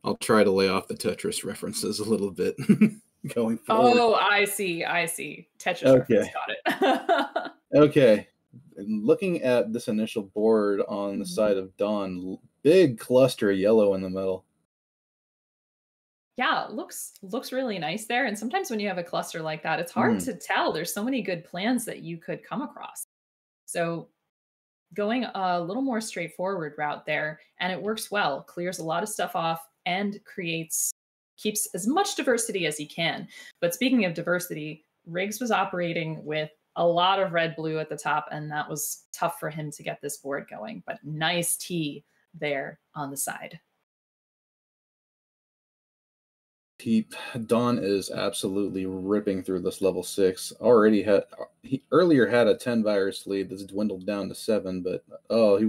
I'll try to lay off the Tetris references a little bit going forward. Oh, I see. I see. Tetris reference. Okay. Got it. Okay. And looking at this initial board on the side of Dawn, big cluster of yellow in the middle. Yeah, looks really nice there. And sometimes when you have a cluster like that, it's hard to tell. There's so many good plans that you could come across. So going a little more straightforward route there, and it works well, clears a lot of stuff off and keeps as much diversity as he can. But speaking of diversity, Riggs was operating with a lot of red blue at the top, and that was tough for him to get this board going. But nice T there on the side. Dawn is absolutely ripping through this level 6. He earlier had a 10 virus lead that's dwindled down to 7, but that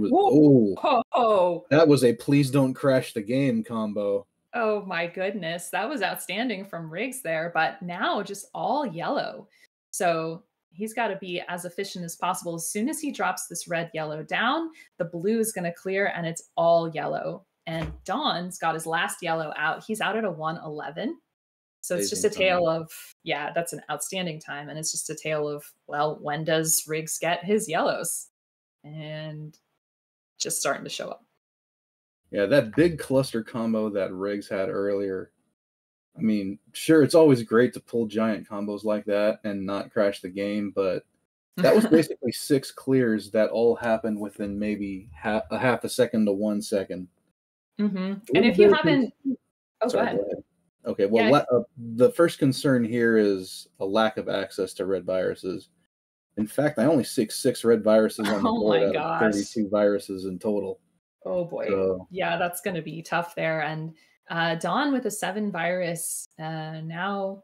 was a please don't crash the game combo. Oh my goodness, that was outstanding from Riggs there, but now just all yellow. So he's got to be as efficient as possible. As soon as he drops this red yellow down, the blue is going to clear and it's all yellow. And Dawn's got his last yellow out. He's out at a 111. So it's just a tale of, yeah, that's an outstanding time. And it's just a tale of, well, when does Riggs get his yellows? And just starting to show up. Yeah, that big cluster combo that Riggs had earlier. I mean, sure, it's always great to pull giant combos like that and not crash the game, but that was basically 6 clears that all happened within maybe half a second to 1 second. And if you haven't, go ahead. Okay, well, the first concern here is a lack of access to red viruses. In fact, I only see 6 red viruses on the board out of 32 viruses in total. Oh boy. So, yeah, that's going to be tough there. And Dawn with a 7 virus, now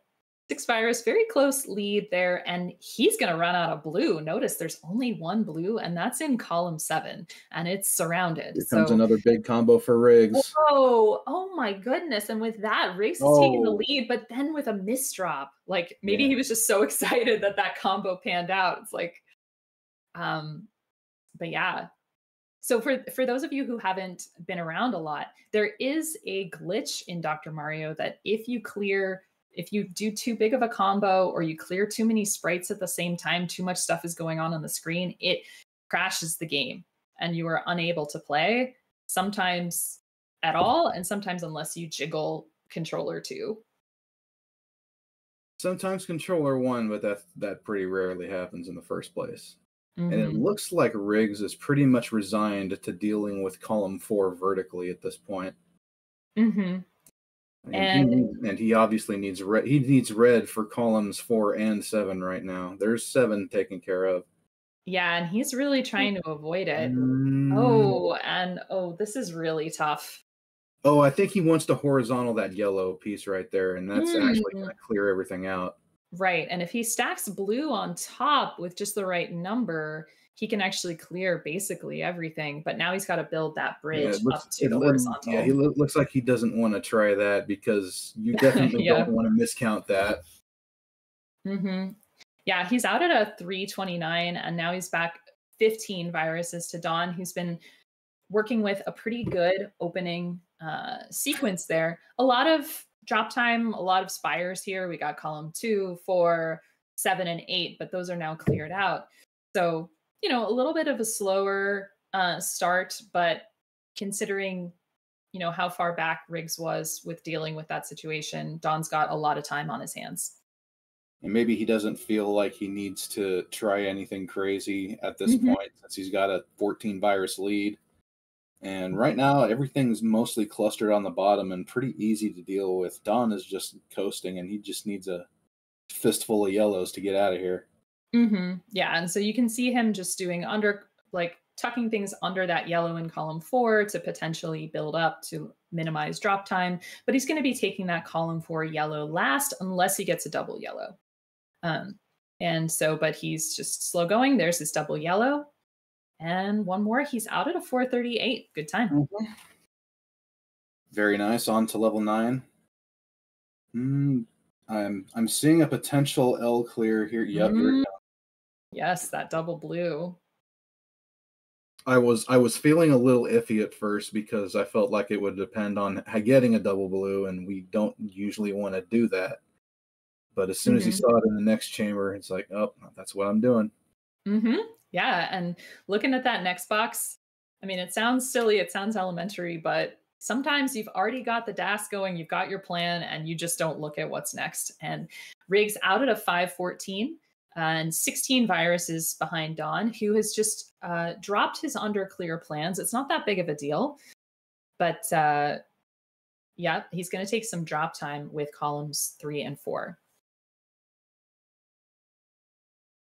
6 virus, very close lead there. And he's going to run out of blue. Notice there's only 1 blue, and that's in column 7, and it's surrounded. Here comes another big combo for Riggs. Oh my goodness. And with that, Riggs is taking the lead, but then with a misdrop. Like maybe he was just so excited that combo panned out. It's like, but yeah. So for those of you who haven't been around a lot, there is a glitch in Dr. Mario that if you do too big of a combo or you clear too many sprites at the same time, too much stuff is going on the screen, it crashes the game and you are unable to play, sometimes at all, and sometimes unless you jiggle controller 2. Sometimes controller 1, but that pretty rarely happens in the first place. And it looks like Riggs is pretty much resigned to dealing with column 4 vertically at this point. And he obviously needs red. He needs red for columns 4 and 7 right now. There's 7 taken care of. Yeah, and he's really trying to avoid it. This is really tough. Oh, I think he wants to horizontal that yellow piece right there, and that's actually going to clear everything out. Right, and if he stacks blue on top with just the right number, he can actually clear basically everything. But now he's got to build that bridge up to the horizontal. Yeah, he looks like he doesn't want to try that because you definitely don't want to miscount that. Yeah, he's out at a 329, and now he's back 15 viruses to Dawn, who's been working with a pretty good opening sequence there. A lot of drop time, a lot of spires here. We got column 2, 4, 7, and 8, but those are now cleared out. So, a little bit of a slower start, but considering, how far back Riggs was with dealing with that situation, Dawn's got a lot of time on his hands. And maybe he doesn't feel like he needs to try anything crazy at this point, since he's got a 14 virus lead. And right now, everything's mostly clustered on the bottom and pretty easy to deal with. Dawn is just coasting, and he just needs a fistful of yellows to get out of here. Yeah, and so you can see him just doing tucking things under that yellow in column 4 to potentially build up to minimize drop time. But he's going to be taking that column 4 yellow last unless he gets a double yellow. But he's just slow going. There's his double yellow. And one more, he's out at a 438. Good time. Very nice. On to level 9. I'm seeing a potential L clear here. Yep, here we go. Yes, that double blue. I was feeling a little iffy at first because I felt like it would depend on getting a double blue, and we don't usually want to do that. But as soon as he saw it in the next chamber, it's like, oh, that's what I'm doing. Yeah, and looking at that next box, I mean, it sounds silly, it sounds elementary, but sometimes you've already got the DAS going, you've got your plan, and you just don't look at what's next. And Riggs out at a 514 and 16 viruses behind Dawn, who has just dropped his under clear plans. It's not that big of a deal, but yeah, he's going to take some drop time with columns 3 and 4.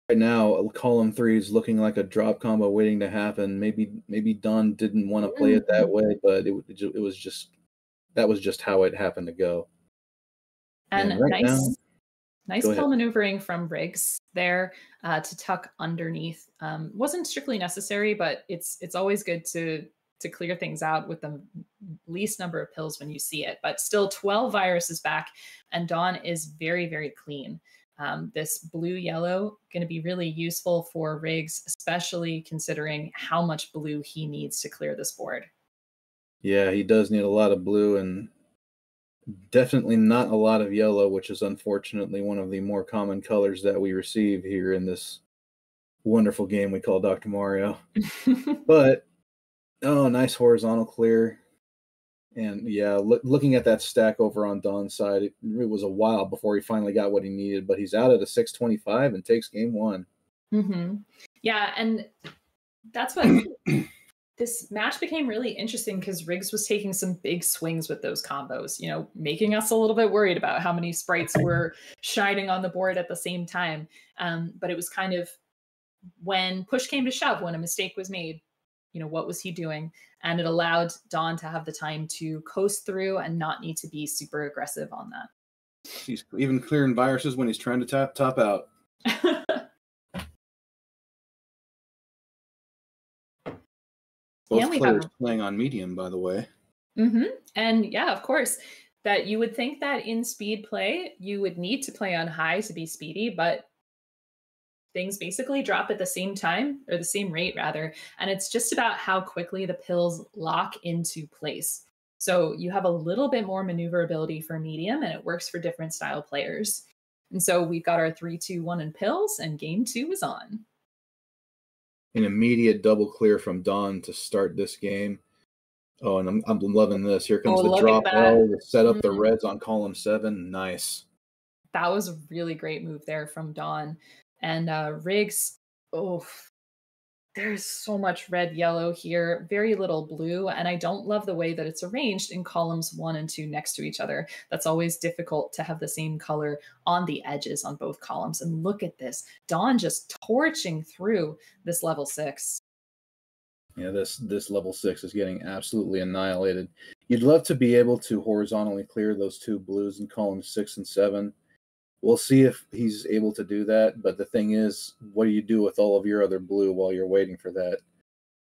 Right now, column 3 is looking like a drop combo waiting to happen. Maybe Don didn't want to play it that way, but it was just that was just how it happened to go. And right nice pill maneuvering from Riggs there to tuck underneath. Wasn't strictly necessary, but it's always good to clear things out with the least number of pills when you see it. But still, 12 viruses back, and Dawn is very, very clean. This blue-yellow going to be really useful for Riggs, especially considering how much blue he needs to clear this board. Yeah, he does need a lot of blue and definitely not a lot of yellow, which is unfortunately one of the more common colors that we receive here in this wonderful game we call Dr. Mario. But, oh, nice horizontal clear. And yeah, looking at that stack over on Don's side, it was a while before he finally got what he needed, but he's out at a 625 and takes game 1. Yeah, and that's what this match became really interesting, because Riggs was taking some big swings with those combos, you know, making us a little bit worried about how many sprites were shining on the board at the same time. But it was kind of when push came to shove, when a mistake was made, you know, what was he doing? And it allowed Dawn to have the time to coast through and not need to be super aggressive on that. He's even clearing viruses when he's trying to top out. Both players playing on medium, by the way. And yeah, of course, that you would think that in speed play, you would need to play on high to be speedy, but things basically drop at the same time, or the same rate rather, and it's just about how quickly the pills lock into place. So you have a little bit more maneuverability for medium, and it works for different style players. And so we've got our 3, 2, 1 in pills, and game 2 is on. An immediate double clear from Dawn to start this game. Oh, and I'm loving this. Here comes the drop L to set up the reds on column 7. Nice. That was a really great move there from Dawn. And Riggs, oh, there's so much red, yellow here, very little blue. And I don't love the way that it's arranged in columns 1 and 2 next to each other. That's always difficult to have the same color on the edges on both columns. And look at this, Dawn just torching through this level 6. Yeah, this level 6 is getting absolutely annihilated. You'd love to be able to horizontally clear those 2 blues in columns 6 and 7. We'll see if he's able to do that, but the thing is, what do you do with all of your other blue while you're waiting for that?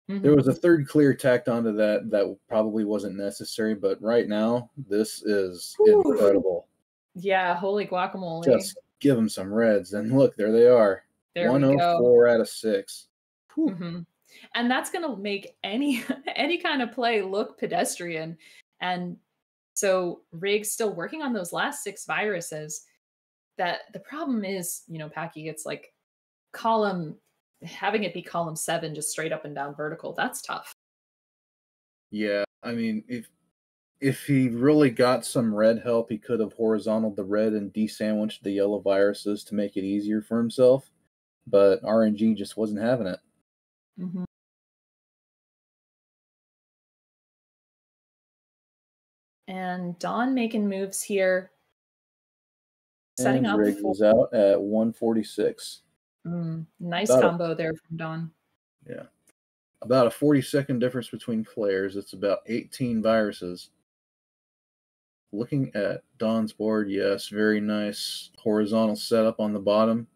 There was a third clear tacked onto that probably wasn't necessary, but right now, this is incredible. Yeah, holy guacamole. Just give him some reds, and look, there they are. There 104 out of 6. And that's going to make any kind of play look pedestrian. And so Riggs still working on those last 6 viruses. That the problem is, you know, Packy, it's like having it be column 7 just straight up and down vertical. That's tough. Yeah, I mean, if he really got some red help, he could have horizontaled the red and de-sandwiched the yellow viruses to make it easier for himself. But RNG just wasn't having it. And Dawn making moves here. Setting up. Riggs was out at 146. Nice combo there from Dawn. Yeah. About a 40-second difference between players. It's about 18 viruses. Looking at Dawn's board, yes, very nice horizontal setup on the bottom.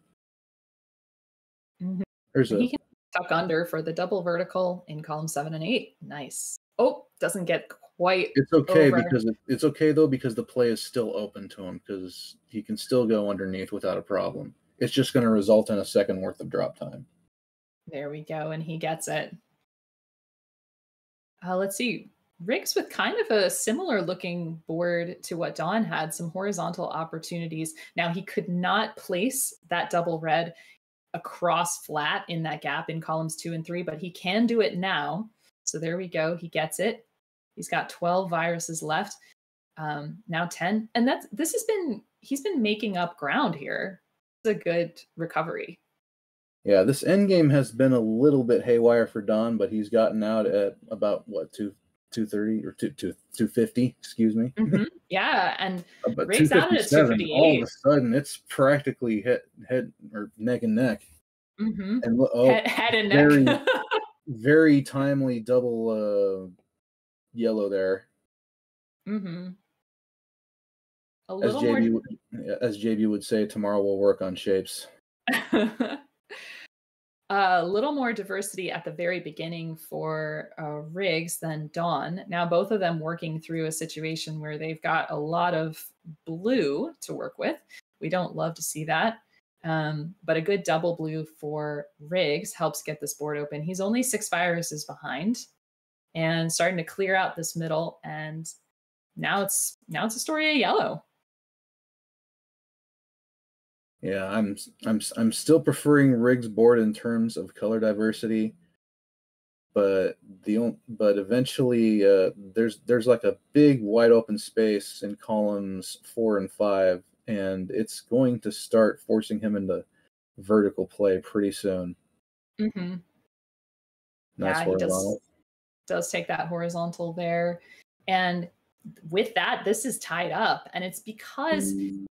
He can tuck under for the double vertical in column 7 and 8. Nice. Oh, doesn't get quite. It's okay because it's okay though, because the play is still open to him, because he can still go underneath without a problem. It's just going to result in a second worth of drop time. There we go, and he gets it. Let's see. Riggs with kind of a similar looking board to what Dawn had, some horizontal opportunities. Now he could not place that double red across flat in that gap in columns 2 and 3, but he can do it now. So there we go. He gets it. He's got 12 viruses left. Now 10. And he's been making up ground here. It's a good recovery. Yeah, this end game has been a little bit haywire for Don, but he's gotten out at about what, 230 or 250, excuse me. Mm-hmm. Yeah, and but Riggs out at 258. All of a sudden it's practically head or neck and neck. Mm-hmm. And head and neck. Very timely double yellow there. Mm-hmm. As JB would say, tomorrow we'll work on shapes. A little more diversity at the very beginning for Riggs than Dawn. Now, both of them working through a situation where they've got a lot of blue to work with. We don't love to see that. But a good double blue for Riggs helps get this board open. He's only 6 viruses behind and starting to clear out this middle. And now it's a story of yellow. Yeah, I'm still preferring Riggs' board in terms of color diversity, but eventually there's like a big wide open space in columns 4 and 5, and it's going to start forcing him into vertical play pretty soon. Mm-hmm. Nice he does take that horizontal there, and with that, this is tied up, and it's because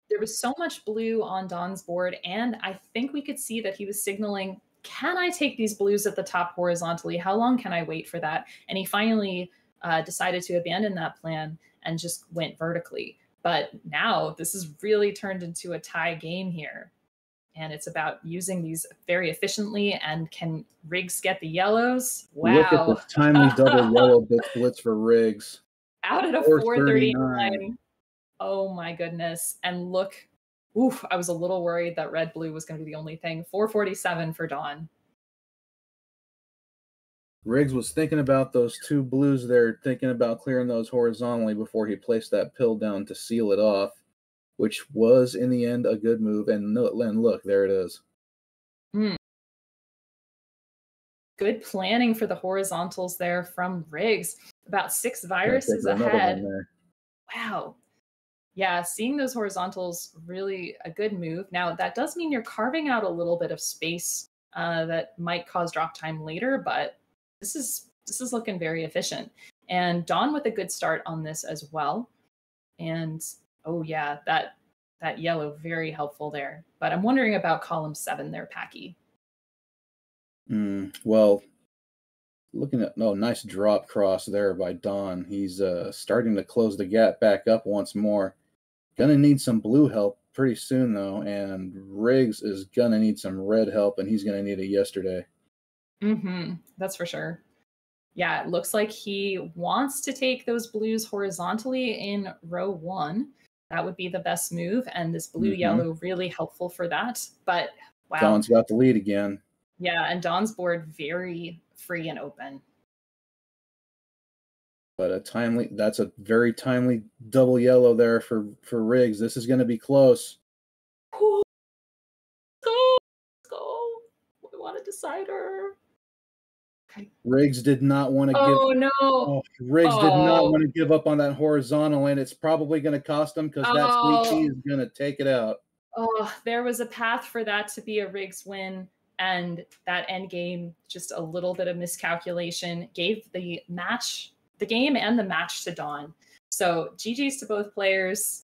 there was so much blue on Dawn's board, and I think we could see that he was signaling, can I take these blues at the top horizontally? How long can I wait for that? And he finally decided to abandon that plan and just went vertically. But now this has really turned into a tie game here. And it's about using these very efficiently. And can Riggs get the yellows? Wow. Look at this timely double yellow blitz for Riggs. Out at a 439. Oh my goodness. And look, I was a little worried that red blue was going to be the only thing. 447 for Dawn. Riggs was thinking about those 2 blues there, thinking about clearing those horizontally before he placed that pill down to seal it off, which was in the end a good move. And look, there it is. Good planning for the horizontals there from Riggs. About 6 viruses ahead. Wow. Yeah, seeing those horizontals, really a good move. Now, that does mean you're carving out a little bit of space that might cause drop time later, but this is looking very efficient. And Dawn with a good start on this as well. And oh yeah, that yellow, very helpful there. But I'm wondering about column 7 there, Packy. Well, looking at nice drop cross there by Dawn. He's starting to close the gap back up once more. Gonna need some blue help pretty soon though, and Riggs is gonna need some red help, and he's gonna need it yesterday. That's for sure. Yeah, it looks like he wants to take those blues horizontally in row 1. That would be the best move, and this blue-yellow really helpful for that. But wow. Dawn's got the lead again. Yeah, and Dawn's board very free and open. But that's a very timely double yellow there for Riggs. This is going to be close. Let's go. We want a decider. Okay. Riggs did not want to Riggs did not want to give up on that horizontal, and it's probably going to cost him because that sweet tea is going to take it out. Oh, there was a path for that to be a Riggs win, and that end game, just a little bit of miscalculation, gave the game and the match to Dawn. So GG's to both players.